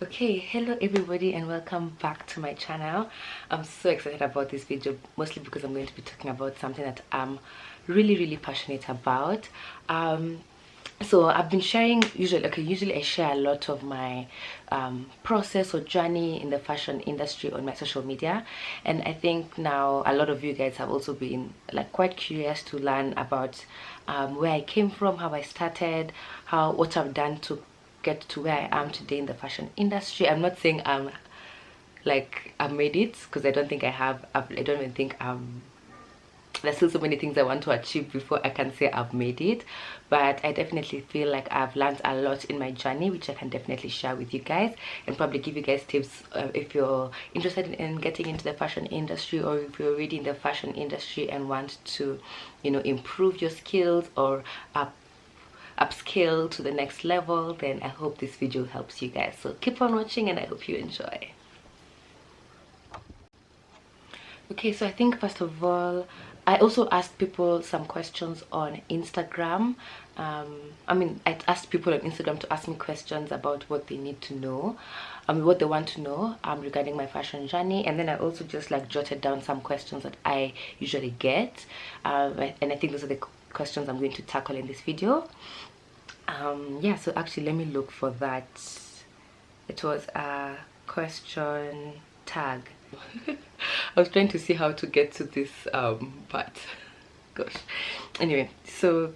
Okay, hello everybody and welcome back to my channel. I'm so excited about this video, mostly because I'm going to be talking about something that I'm really passionate about. So I've been sharing, usually I share a lot of my process or journey in the fashion industry on my social media, and I think now a lot of you guys have also been like quite curious to learn about where I came from, how I started, what I've done to get to where I am today in the fashion industry. I'm not saying I've made it, because I don't think I have. I don't even think there's still so many things I want to achieve before I can say I've made it, but I definitely feel like I've learned a lot in my journey, which I can definitely share with you guys and probably give you guys tips if you're interested in getting into the fashion industry, or if you're already in the fashion industry and want to, improve your skills or upscale to the next level. Then I hope this video helps you guys, so keep on watching and I hope you enjoy. Okay, so I think first of all, I also asked people some questions on Instagram. I asked people on Instagram to ask me questions about what they need to know, what they want to know regarding my fashion journey, and then I also just like jotted down some questions that I usually get, and I think those are the questions I'm going to tackle in this video. Yeah, so actually let me look for that. It was a question tag. I was trying to see how to get to this part. Gosh. Anyway, so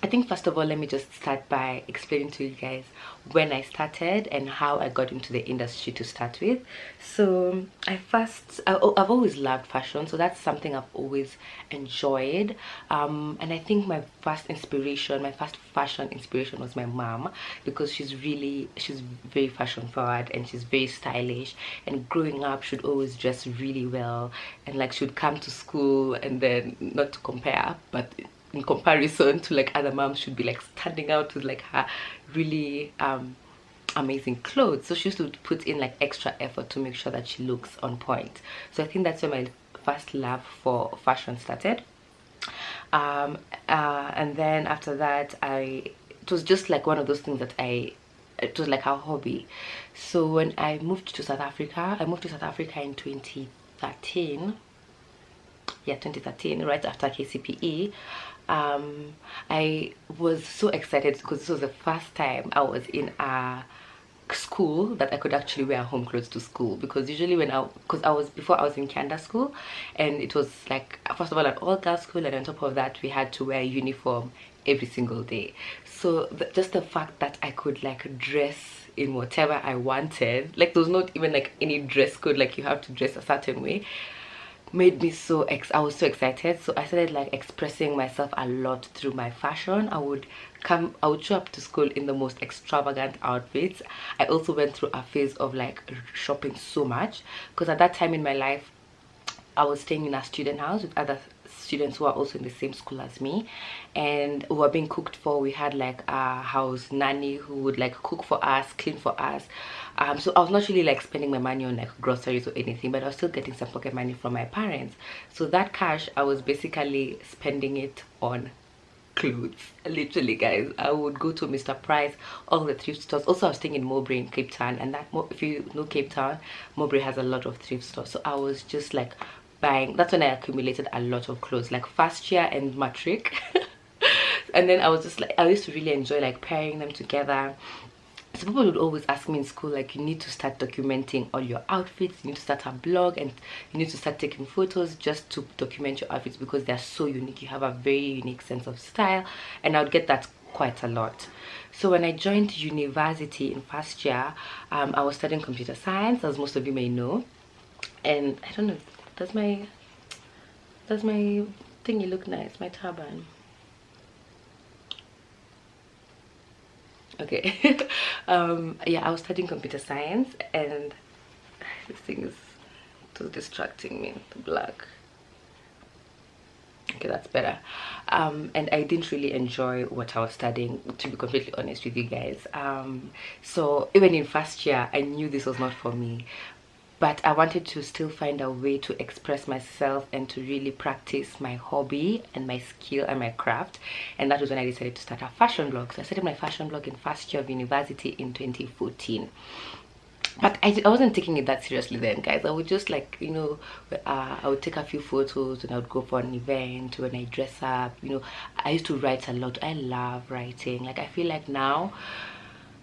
I think first of all, let me just start by explaining to you guys when I started and how I got into the industry to start with. So I've always loved fashion, so that's something I've always enjoyed. And I think my first fashion inspiration was my mom, because she's very fashion forward and she's very stylish, and growing up she'd always dress really well, and like she'd come to school, and then, not to compare, but in comparison to like other moms, should be like standing out with like her really amazing clothes. So she used to put in like extra effort to make sure that she looks on point. So I think that's where my first love for fashion started. And then after that, it was just like one of those things that it was like a hobby. So when I moved to South Africa, in 2013. Yeah, 2013, right after KCPE. I was so excited because this was the first time I was in a school that I could actually wear home clothes to school, because usually before I was in Kanda school, and it was like, first of all, an all-girls school, and on top of that we had to wear uniform every single day. So just the fact that I could like dress in whatever I wanted, like there was not even like any dress code, like you have to dress a certain way, made me I was so excited. So I started like expressing myself a lot through my fashion. I would show up to school in the most extravagant outfits. I also went through a phase of like shopping so much, because at that time in my life I was staying in a student house with other students who are also in the same school as me, and who were being cooked for. We had like a house nanny who would like cook for us, clean for us. So I was not really like spending my money on like groceries or anything, but I was still getting some pocket money from my parents. So that cash, I was basically spending it on clothes. Literally, guys, I would go to Mr. Price, all the thrift stores. Also, I was staying in Mowbray in Cape Town, and if you know Cape Town, Mowbray has a lot of thrift stores. So I was just like buying. That's when I accumulated a lot of clothes, like first year and matric. And then I was just like, I used to really enjoy like pairing them together. So people would always ask me in school, like, you need to start documenting all your outfits, you need to start a blog, and you need to start taking photos just to document your outfits, because they're so unique. You have a very unique sense of style, and I would get that quite a lot. So when I joined university in first year, I was studying computer science, as most of you may know. And I don't know, does my thingy look nice, my turban? Okay. Yeah, I was studying computer science, and this thing is too distracting me, the black. Okay, that's better. And I didn't really enjoy what I was studying, to be completely honest with you guys. So even in first year, I knew this was not for me, but I wanted to still find a way to express myself and to really practice my hobby and my skill and my craft. And that was when I decided to start a fashion blog. So I started my fashion blog in first year of university in 2014. but I wasn't taking it that seriously then, guys. I would just like, you know, I would take a few photos and I would go for an event when I dress up, you know. I used to write a lot. I love writing. Like, I feel like now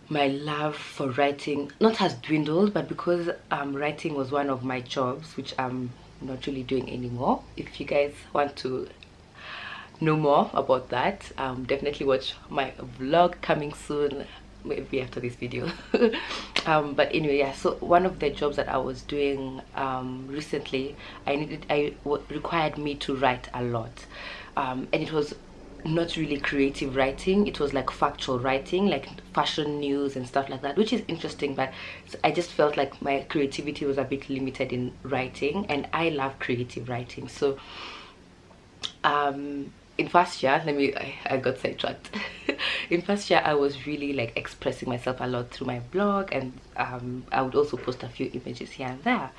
my love for writing not has dwindled, but because writing was one of my jobs, which I'm not really doing anymore. If you guys want to know more about that, definitely watch my vlog coming soon, maybe after this video. But anyway, yeah, so one of the jobs that I was doing recently, required me to write a lot, and it was not really creative writing. It was like factual writing, like fashion news and stuff like that, which is interesting, but I just felt like my creativity was a bit limited in writing, and I love creative writing. So in first year, I got sidetracked. In first year, I was really like expressing myself a lot through my blog, and I would also post a few images here and there.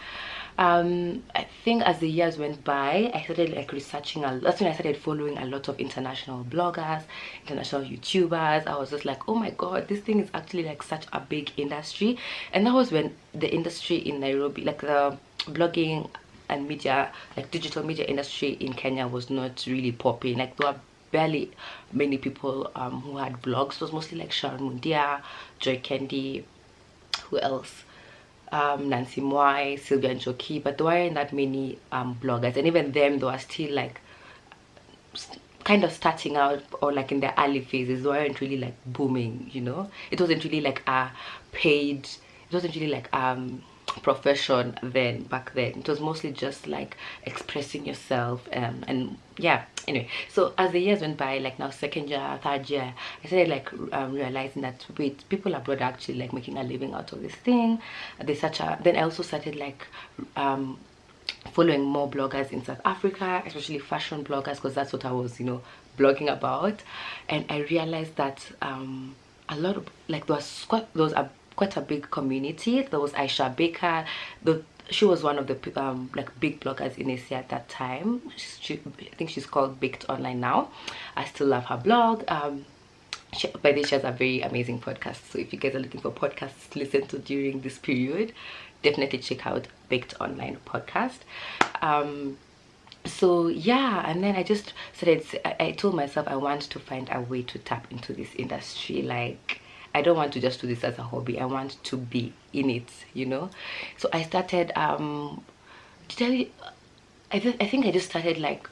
I think as the years went by, I started like researching that's when I started following a lot of international bloggers, international YouTubers. I was just like, oh my god, this thing is actually like such a big industry. And that was when the industry in Nairobi, like the blogging and media, like digital media industry in Kenya, was not really popping. Like, there were barely many people who had blogs. It was mostly like Sharon Mundia, Joy Kendi, who else, Nancy Mwai, Sylvia Njoki, but there weren't that many bloggers, and even them, they were still like kind of starting out, or like in their early phases. They weren't really like booming, you know. It wasn't really like a paid, it wasn't really like profession then. Back then it was mostly just like expressing yourself, and yeah, anyway. So as the years went by, like now second year, third year, I started like realizing that, wait, people abroad are actually like making a living out of this thing. There's such a, then I also started like following more bloggers in South Africa, especially fashion bloggers, because that's what I was, you know, blogging about. And I realized that a lot of, like, there was quite a big community. There was Aisha Baker. She was one of the like big bloggers in Asia at that time. I think she's called Baked Online now. I still love her blog. By the way, she has a very amazing podcast. So if you guys are looking for podcasts to listen to during this period, definitely check out Baked Online podcast. So yeah, and then I just started, I told myself I want to find a way to tap into this industry. Like, I don't want to just do this as a hobby. I want to be in it, you know. So I started I think I just started like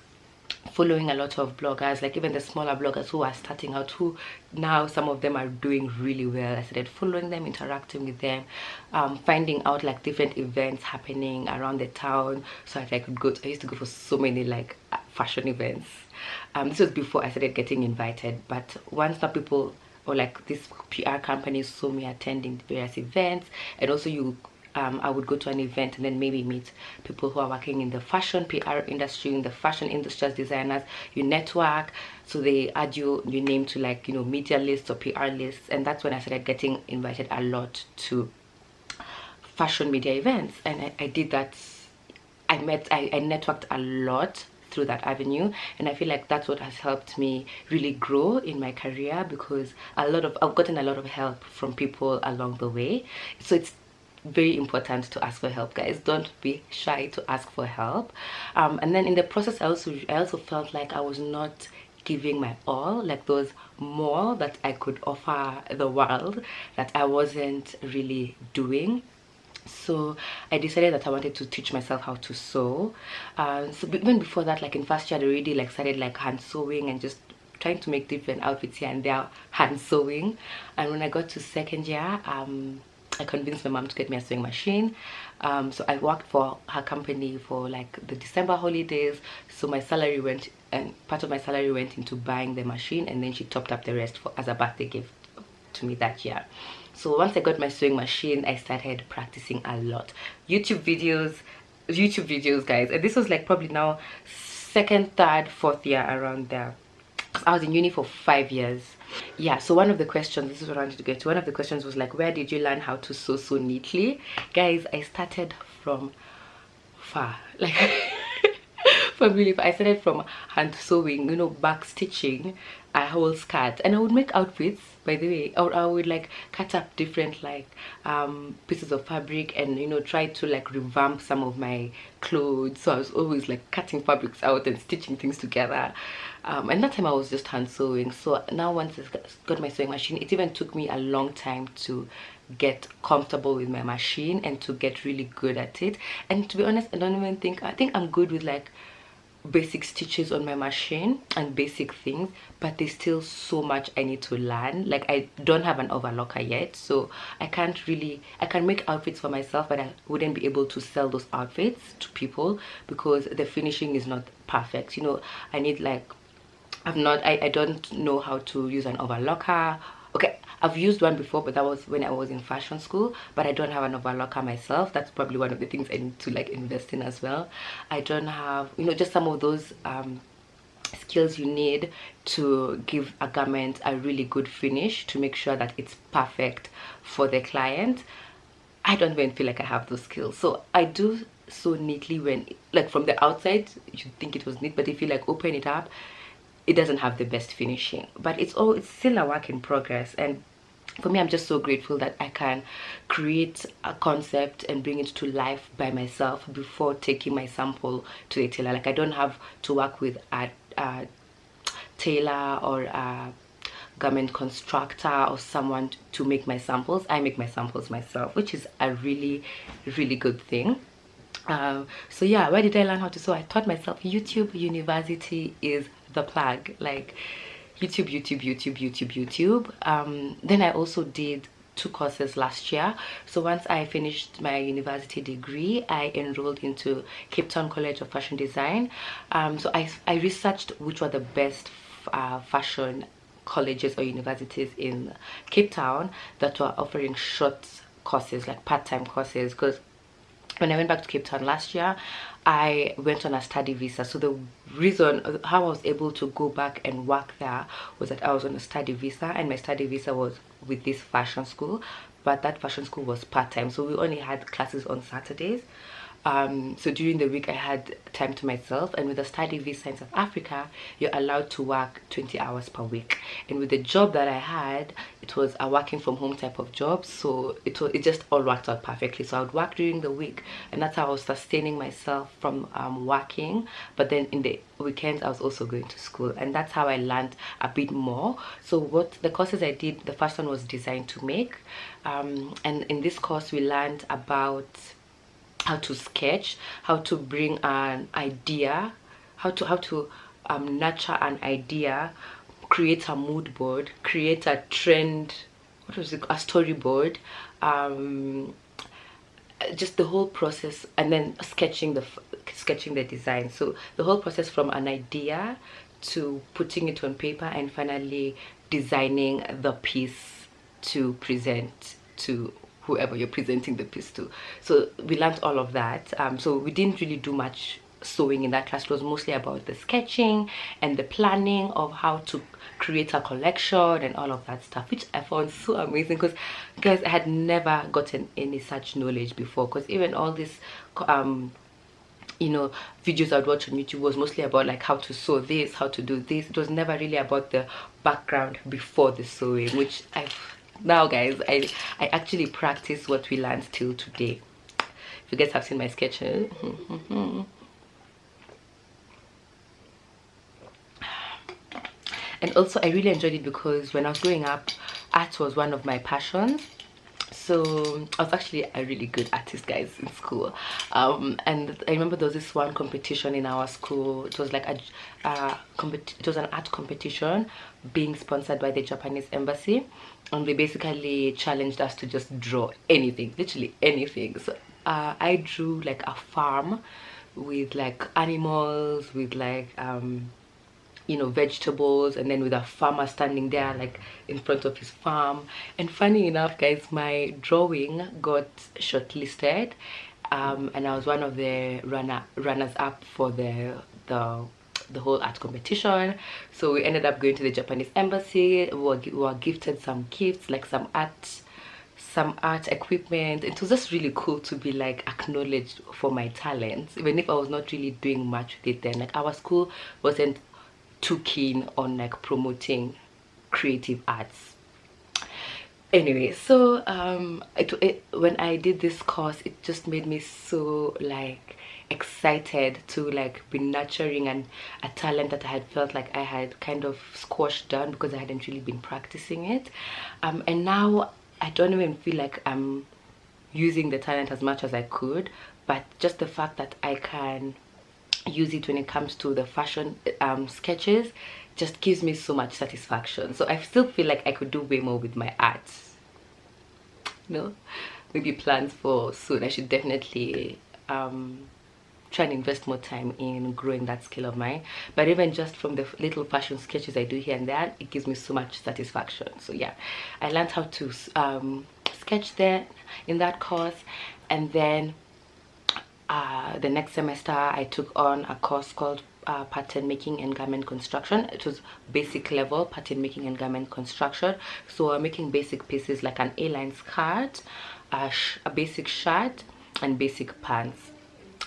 following a lot of bloggers, like even the smaller bloggers who are starting out, who now some of them are doing really well. I started following them, interacting with them, finding out like different events happening around the town, so that I could go to, I used to go for so many like fashion events. This was before I started getting invited, but once the people, or like these PR companies, saw me attending various events, and also I would go to an event and then maybe meet people who are working in the fashion PR industry, in the fashion industry as designers. You network, so they add your name to, like, you know, media lists or PR lists, and that's when I started getting invited a lot to fashion media events. And I did that. I networked a lot through that avenue, and I feel like that's what has helped me really grow in my career, because I've gotten a lot of help from people along the way. So it's very important to ask for help, guys. Don't be shy to ask for help. And then in the process, I also felt like I was not giving my all. Like, there was more that I could offer the world that I wasn't really doing. So I decided that I wanted to teach myself how to sew. So even before that, like in first year, I already like started like hand sewing and just trying to make different outfits here and there, hand sewing. And when I got to second year, I convinced my mom to get me a sewing machine. So I worked for her company for like the December holidays. So my salary went, and part of my salary went into buying the machine, and then she topped up the rest as a birthday gift to me that year. So once I got my sewing machine, I started practicing a lot. YouTube videos, guys. And this was like probably now second, third, fourth year, around there. I was in uni for 5 years. Yeah, so one of the questions, this is what I wanted to get to, one of the questions was like, where did you learn how to sew so neatly? Guys, I started from far, like family, I started from hand sewing, you know, back stitching a whole skirt, and I would make outfits, by the way. Or I would like cut up different like pieces of fabric, and you know, try to like revamp some of my clothes. So I was always like cutting fabrics out and stitching things together. And that time I was just hand sewing. So now once I got my sewing machine, it even took me a long time to get comfortable with my machine and to get really good at it. And to be honest, I think I'm good with like basic stitches on my machine and basic things, but there's still so much I need to learn. Like I don't have an overlocker yet, so I can make outfits for myself, but I wouldn't be able to sell those outfits to people because the finishing is not perfect. You know, I need like I don't know how to use an overlocker. Okay, I've used one before, but that was when I was in fashion school, but I don't have an overlocker myself. That's probably one of the things I need to like invest in as well. I don't have, you know, just some of those skills you need to give a garment a really good finish, to make sure that it's perfect for the client. I don't even feel like I have those skills. So I do so neatly when, like, from the outside you think it was neat, but if you like open it up, it doesn't have the best finishing. But it's still a work in progress. And for me, I'm just so grateful that I can create a concept and bring it to life by myself before taking my sample to the tailor. Like I don't have to work with a tailor or a garment constructor or someone to make my samples. I make my samples myself, which is a really, really good thing. So yeah, where did I learn how to sew? I taught myself. YouTube University is the plug. Like YouTube. Then I also did 2 courses last year. So once I finished my university degree, I enrolled into Cape Town College of Fashion Design. So I researched which were the best fashion colleges or universities in Cape Town that were offering short courses, like part-time courses, because when I went back to Cape Town last year, I went on a study visa. So the reason how I was able to go back and work there was that I was on a study visa, and my study visa was with this fashion school, but that fashion school was part-time, so we only had classes on Saturdays. So during the week I had time to myself, and with a study visa in South Africa, you're allowed to work 20 hours per week. And with the job that I had, it was a working from home type of job, so it just all worked out perfectly. So I would work during the week, and that's how I was sustaining myself from working. But then in the weekends I was also going to school, and that's how I learned a bit more. So what the courses I did, the first one was design to make, and in this course we learned about how to sketch, how to bring an idea, how to nurture an idea, create a mood board, create a trend, what was it, a storyboard, just the whole process, and then sketching the design. So the whole process from an idea to putting it on paper and finally designing the piece to present to whoever you're presenting the piece to. So we learned all of that. So we didn't really do much sewing in that class. It was mostly about the sketching and the planning of how to create a collection and all of that stuff, which I found so amazing, because guys, I had never gotten any such knowledge before. Because even all this you know, videos I'd watch on YouTube was mostly about like how to sew this, how to do this. It was never really about the background before the sewing, which now guys, I actually practice what we learned till today. If you guys have seen my sketches. And also I really enjoyed it because when I was growing up, art was one of my passions. So I was actually a really good artist, guys, in school. And I remember there was this one competition in our school. It was like it was an art competition being sponsored by the Japanese embassy, and they basically challenged us to just draw anything, literally anything. So I drew like a farm with like animals, with like you know, vegetables, and then with a farmer standing there like in front of his farm. And funny enough, guys, my drawing got shortlisted, and I was one of the runners up for the whole art competition. So we ended up going to the Japanese embassy. We were gifted some gifts, like some art some art equipment. It was just really cool to be like acknowledged for my talents, even if I was not really doing much with it then. Like our school wasn't too keen on like promoting creative arts. Anyway, so when I did this course, it just made me so like excited to like be nurturing and a talent that I had felt like I had kind of squashed down because I hadn't really been practicing it. And now I don't even feel like I'm using the talent as much as I could, but just the fact that I can use it when it comes to the fashion sketches just gives me so much satisfaction. So I still feel like I could do way more with my arts. No, maybe plans for soon. I should definitely try and invest more time in growing that skill of mine. But even just from the little fashion sketches I do here and there, it gives me so much satisfaction. So yeah, I learned how to sketch there in that course. And then the next semester I took on a course called pattern making and garment construction. It was basic level pattern making and garment construction. So I'm making basic pieces like an A-line skirt, a basic shirt, and basic pants,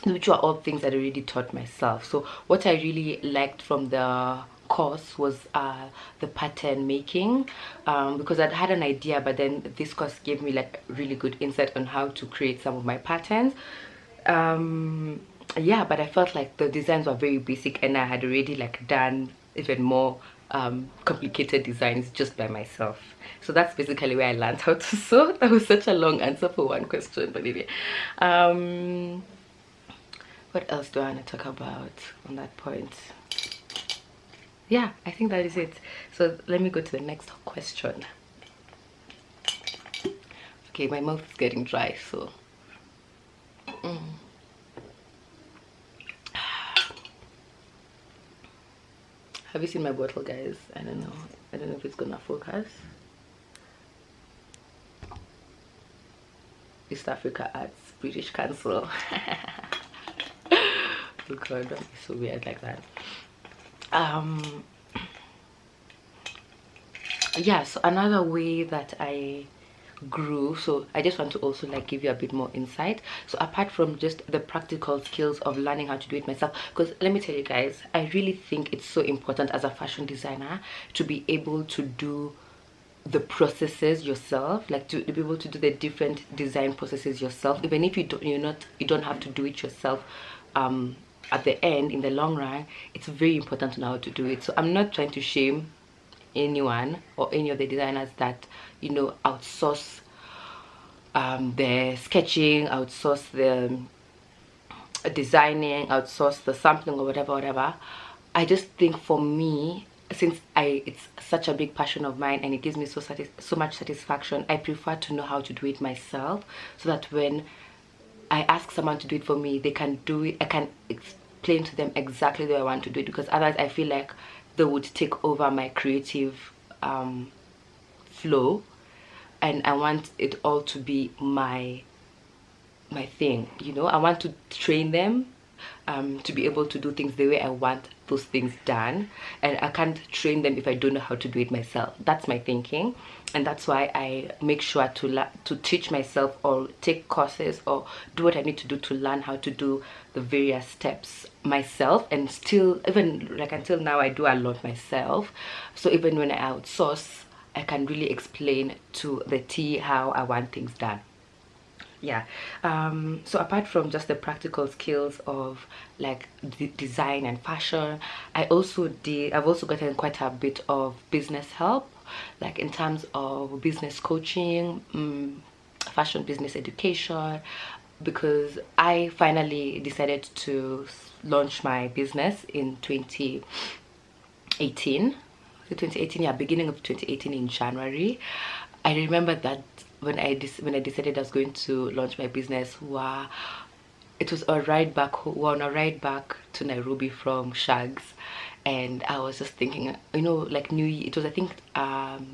which were all things that I already taught myself. So what I really liked from the course was the pattern making, because I'd had an idea, but then this course gave me like really good insight on how to create some of my patterns. Yeah, but I felt like the designs were very basic and I had already like done even more complicated designs just by myself. So that's basically where I learned how to sew. That was such a long answer for one question, but anyway. What else do I want to talk about on that point? Yeah, I think that is it. So let me go to the next question. Okay, my mouth is getting dry, so have you seen my bottle, guys? I don't know if it's gonna focus. East Africa Arts British Council. Oh god, don't be so weird like that. Yeah, so another way that I grew, so I just want to also like give you a bit more insight. So apart from just the practical skills of learning how to do it myself, because let me tell you guys, I really think it's so important as a fashion designer to be able to do the processes yourself, like to be able to do the different design processes yourself, even if you don't have to do it yourself. At the end, in the long run, it's very important to know how to do it. So I'm not trying to shame anyone or any of the designers that outsource the sketching, outsource the designing, outsource the sampling or whatever. I just think for me, since it's such a big passion of mine and it gives me so much satisfaction, I prefer to know how to do it myself, so that when I ask someone to do it for me, they can do it. I can explain to them exactly the way I want to do it, because otherwise I feel like they would take over my creative flow, and I want it all to be my thing. I want to train them to be able to do things the way I want those things done, and I can't train them if I don't know how to do it myself. That's my thinking, and that's why I make sure to teach myself or take courses or do what I need to do to learn how to do the various steps myself. And still, even like until now, I do a lot myself. So even when I outsource, I can really explain to the T how I want things done. Yeah, so apart from just the practical skills of like design and fashion, I've also gotten quite a bit of business help, like in terms of business coaching, fashion business education, because I finally decided to launch my business in 2018. So 2018, yeah, beginning of 2018 in January. I remember that when I decided I was going to launch my business, wow, it was a ride back. We were on a ride back to Nairobi from Shags, and I was just thinking, like it was, I think,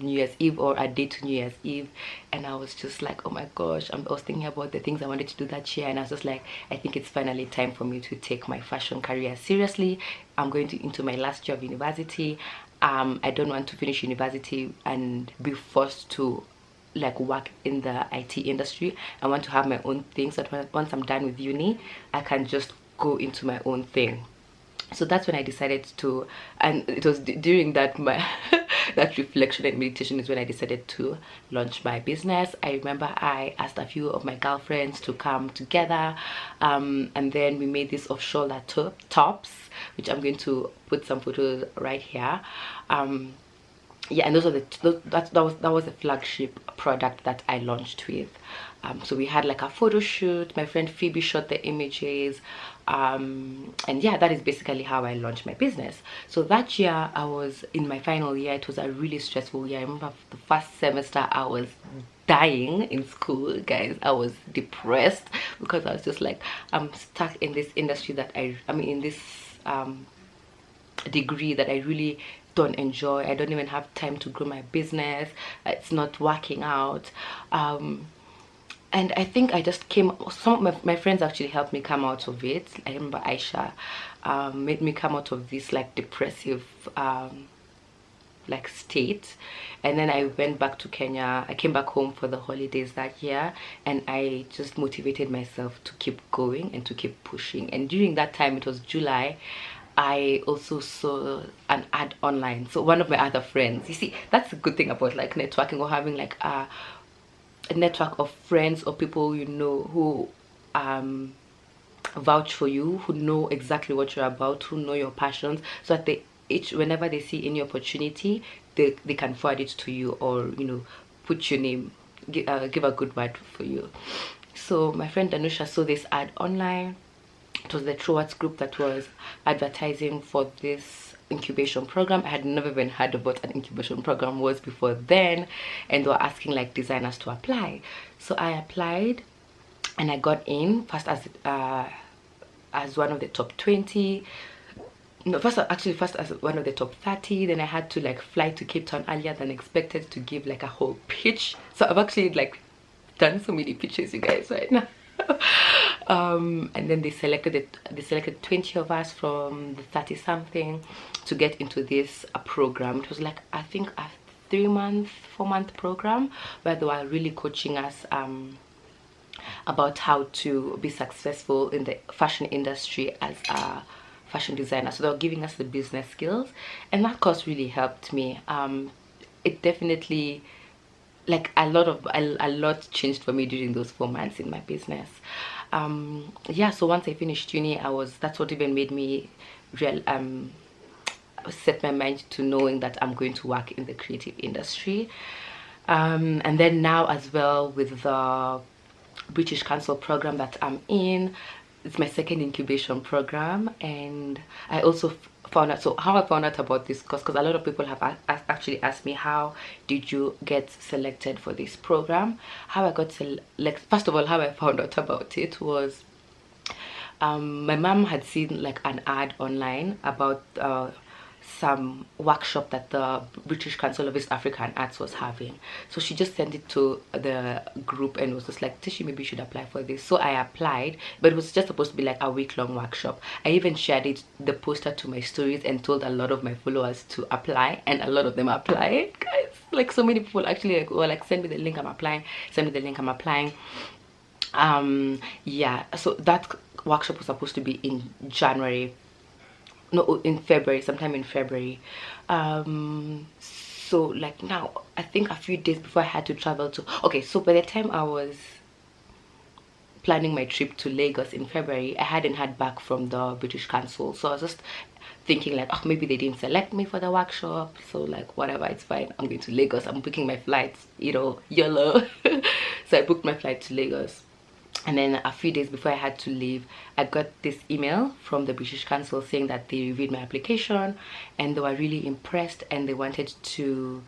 New Year's Eve or a day to New Year's Eve, and I was just like, oh my gosh, I was thinking about the things I wanted to do that year, and I was just like, I think it's finally time for me to take my fashion career seriously. I'm going into my last year of university. I don't want to finish university and be forced to like work in the IT industry. I want to have my own thing, so that once I'm done with uni, I can just go into my own thing. So that's when I decided to, and it was during that my that reflection and meditation is when I decided to launch my business. I remember I asked a few of my girlfriends to come together, and then we made these off-shoulder tops, which I'm going to put some photos right here. Yeah, and those are that was the flagship product that I launched with. So we had like a photo shoot. My friend Phoebe shot the images, and yeah, that is basically how I launched my business. So that year I was in my final year. It was a really stressful year. I remember the first semester I was dying in school, guys. I was depressed because I was just like, I'm stuck in this industry that I mean in this degree that I really don't enjoy. I don't even have time to grow my business. It's not working out. And I think I just came, some of my friends actually helped me come out of it. I remember Aisha made me come out of this like depressive like state. And then I went back to Kenya. I came back home for the holidays that year, and I just motivated myself to keep going and to keep pushing. And during that time, it was July, I also saw an ad online. So one of my other friends, you see, that's a good thing about like networking or having like a network of friends or people you know who vouch for you, who know exactly what you're about, who know your passions, so that they each whenever they see any opportunity, they can forward it to you, or you know, put your name, give a good word for you. So my friend Danusha saw this ad online. It was the Truwords group that was advertising for this incubation program. I had never even heard of what an incubation program was before then, and they were asking like designers to apply. So I applied, and I got in first as one of the top 20. No, first as one of the top 30. Then I had to like fly to Cape Town earlier than expected to give like a whole pitch. So I've actually like done so many pitches, you guys, right now. And then they selected 20 of us from the 30 something to get into this program. It was like, I think a 4-month program where they were really coaching us about how to be successful in the fashion industry as a fashion designer. So they were giving us the business skills, and that course really helped me. It definitely, like a lot changed for me during those 4 months in my business. Yeah, so once I finished uni, that's what even made me set my mind to knowing that I'm going to work in the creative industry. And then now as well, with the British Council program that I'm in, it's my second incubation program. And I also found out, so how I found out about this course, because a lot of people have actually asked me, how did you get selected for this program? How I got selected, first of all, how I found out about it was my mom had seen like an ad online about some workshop that the British Council of East African Arts was having. So she just sent it to the group and was just like, Teshie, maybe you should apply for this. So I applied, but it was just supposed to be like a week-long workshop. I even shared the poster to my stories and told a lot of my followers to apply, and a lot of them applied, guys. Like so many people actually were like, send me the link, I'm applying, send me the link, I'm applying. Yeah, so that workshop was supposed to be in January, no, in February, sometime in February. So like now, I think a few days before I had to travel to, okay, so by the time I was planning my trip to Lagos in February, I hadn't heard back from the British Council. So I was just thinking like, oh, maybe they didn't select me for the workshop, so like whatever, it's fine, I'm going to Lagos, I'm booking my flights, you know, YOLO. So I booked my flight to Lagos. And then a few days before I had to leave, I got this email from the British Council saying that they reviewed my application and they were really impressed, and they wanted to,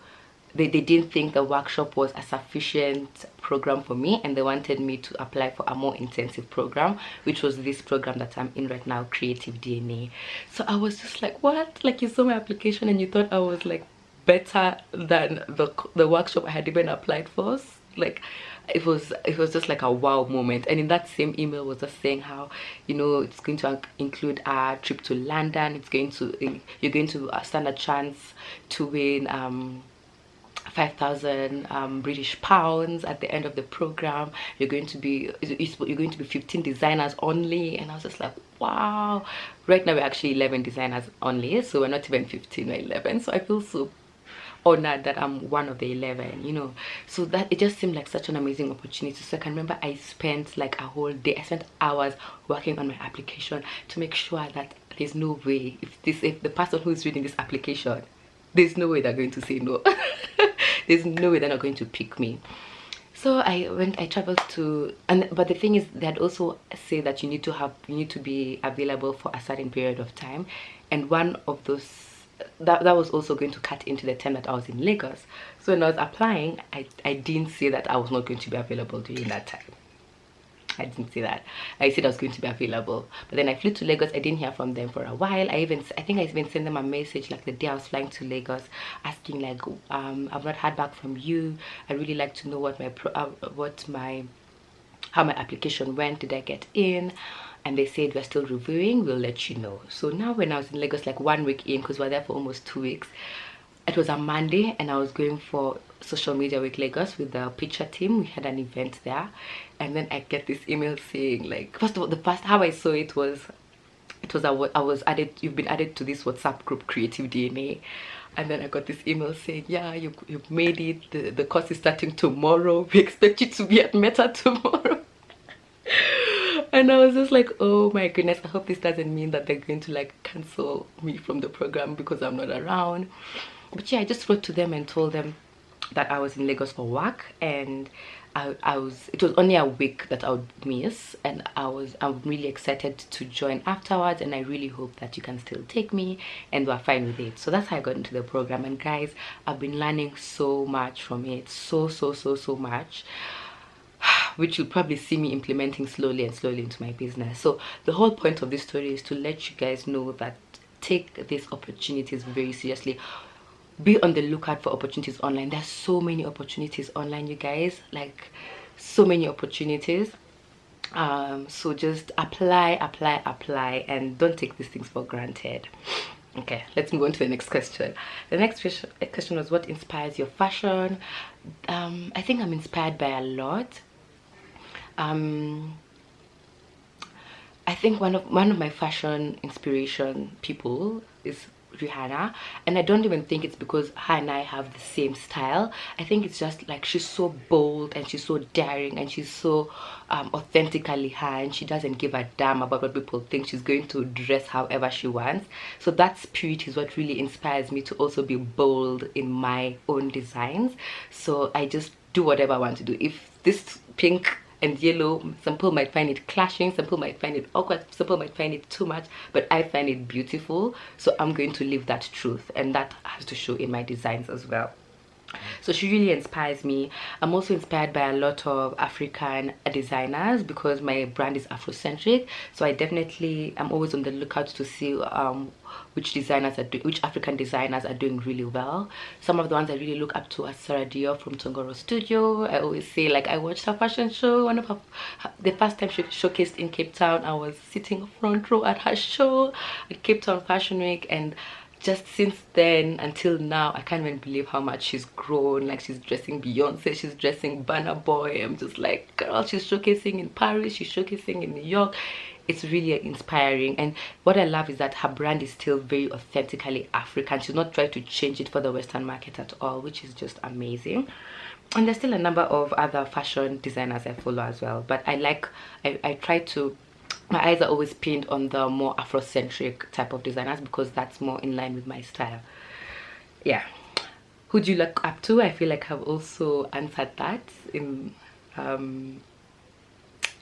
they didn't think the workshop was a sufficient program for me, and they wanted me to apply for a more intensive program, which was this program that I'm in right now, Creative DNA. So I was just like, what? Like, you saw my application and you thought I was like better than the workshop I had even applied for? Like, it was just like a wow moment. And in that same email was just saying how, you know, it's going to include a trip to London, you're going to stand a chance to win 5,000 British pounds at the end of the program. You're going to be 15 designers only. And I was just like, wow. Right now we're actually 11 designers only, so we're not even 15 or 11. So I feel so honored that I'm one of the 11, you know. So that it just seemed like such an amazing opportunity. So I can remember I spent like a whole day, I spent hours working on my application to make sure that there's no way, if the person who's reading this application, there's no way they're going to say no. There's no way they're not going to pick me. So I traveled to, but the thing is, they'd also say that you need to be available for a certain period of time, and one of those that was also going to cut into the time that I was in Lagos. So when I was applying, I didn't say that I was not going to be available during that time. I didn't say that. I said I was going to be available, but then I flew to Lagos. I didn't hear from them for a while. I think I even sent them a message like the day I was flying to Lagos, asking like, I've not heard back from you. I really like to know how my application went. Did I get in? And they said, we're still reviewing, we'll let you know. So now when I was in Lagos, like 1 week in, because we were there for almost 2 weeks, it was a Monday and I was going for Social Media Week Lagos with the picture team. We had an event there, and then I get this email saying, like, first of all, how I saw it was you've been added to this WhatsApp group, Creative DNA. And then I got this email saying, yeah, you've made it, the course is starting tomorrow, we expect you to be at Meta tomorrow. And I was just like, oh my goodness, I hope this doesn't mean that they're going to like cancel me from the program because I'm not around. But yeah, I just wrote to them and told them that I was in Lagos for work, and it was only a week that I would miss, and I'm really excited to join afterwards, and I really hope that you can still take me, and we're fine with it. So that's how I got into the program. And guys, I've been learning so much from it, so much, which you'll probably see me implementing slowly into my business. So the whole point of this story is to let you guys know that take these opportunities very seriously. Be on the lookout for opportunities online. There's so many opportunities online, you guys, like so many opportunities. So just apply, and don't take these things for granted. Okay, let's move on to the next question. The next question was, what inspires your fashion? I think I'm inspired by a lot. I think one of my fashion inspiration people is Rihanna, and I don't even think it's because her and I have the same style. I think it's just like she's so bold and she's so daring and she's so authentically her, and she doesn't give a damn about what people think. She's going to dress however she wants. So that spirit is what really inspires me to also be bold in my own designs. So I just do whatever I want to do. If this pink and yellow, some people might find it clashing, some people might find it awkward, some people might find it too much, but I find it beautiful. So I'm going to live that truth, and that has to show in my designs as well. So she really inspires me. I'm also inspired by a lot of African designers because my brand is Afrocentric. So I'm always on the lookout to see which African designers are doing really well. Some of the ones I really look up to are Sarah Dior from Tongoro Studio. I always say, like, I watched her fashion show. The first time she showcased in Cape Town, I was sitting front row at her show at Cape Town Fashion Week, and just since then until now, I can't even believe how much she's grown. Like, she's dressing Beyonce, she's dressing Burna Boy. I'm just like, girl, she's showcasing in Paris, she's showcasing in New York. It's really inspiring, and what I love is that her brand is still very authentically African. She's not trying to change it for the Western market at all, which is just amazing. And there's still a number of other fashion designers I follow as well, but I try to, my eyes are always pinned on the more Afrocentric type of designers because that's more in line with my style. Yeah. Who do you look up to? I feel like I've also answered that in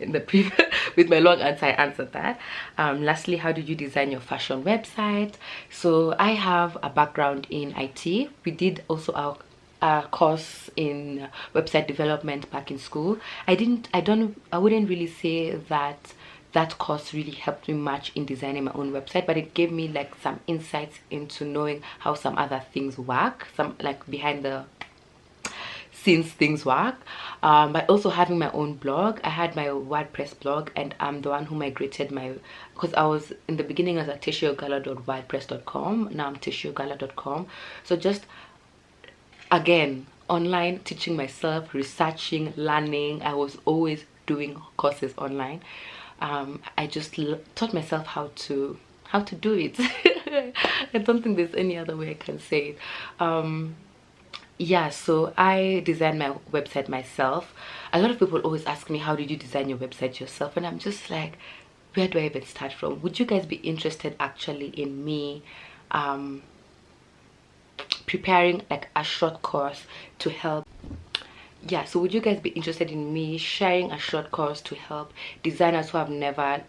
the previous with my long answer. I answered that. Lastly, how do you design your fashion website? So I have a background in IT. We did also our course in website development back in school. I wouldn't really say that course really helped me much in designing my own website, but it gave me like some insights into knowing how some other things work, some like behind the scenes things work. But also having my own blog. I had my WordPress blog, and I'm the one who migrated because I was in the beginning as a teshieogala.wordpress.com. Now I'm teshieogala.com. So just again, online, teaching myself, researching, learning. I was always doing courses online. I just taught myself how to do it. I don't think there's any other way I can say it. Yeah, so I designed my website myself. A lot of people always ask me, how did you design your website yourself? And I'm just like, where do I even start from? Would you guys be interested actually in me preparing like a short course to help? Yeah, so would you guys be interested in me sharing a short course to help designers who have never,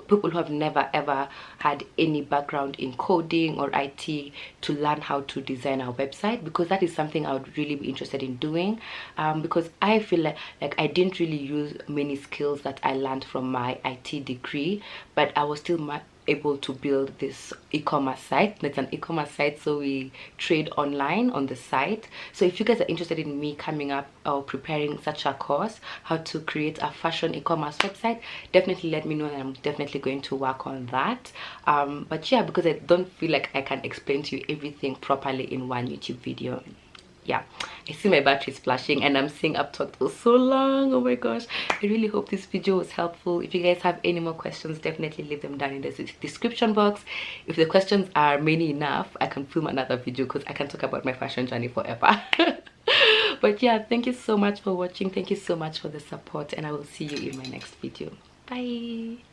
people who have never ever had any background in coding or IT, to learn how to design our website? Because that is something I would really be interested in doing, because I feel like I didn't really use many skills that I learned from my IT degree, but I was still able to build this e-commerce site. It's an e-commerce site, so we trade online on the site. So if you guys are interested in me coming up or preparing such a course, how to create a fashion e-commerce website, definitely let me know, and I'm definitely going to work on that. But yeah, because I don't feel like I can explain to you everything properly in one YouTube video. Yeah, I see my battery is flashing and I'm saying I've talked for so long. Oh my gosh, I really hope this video was helpful. If you guys have any more questions, definitely leave them down in the description box. If the questions are many enough, I can film another video because I can talk about my fashion journey forever. But yeah, thank you so much for watching. Thank you so much for the support, and I will see you in my next video. Bye.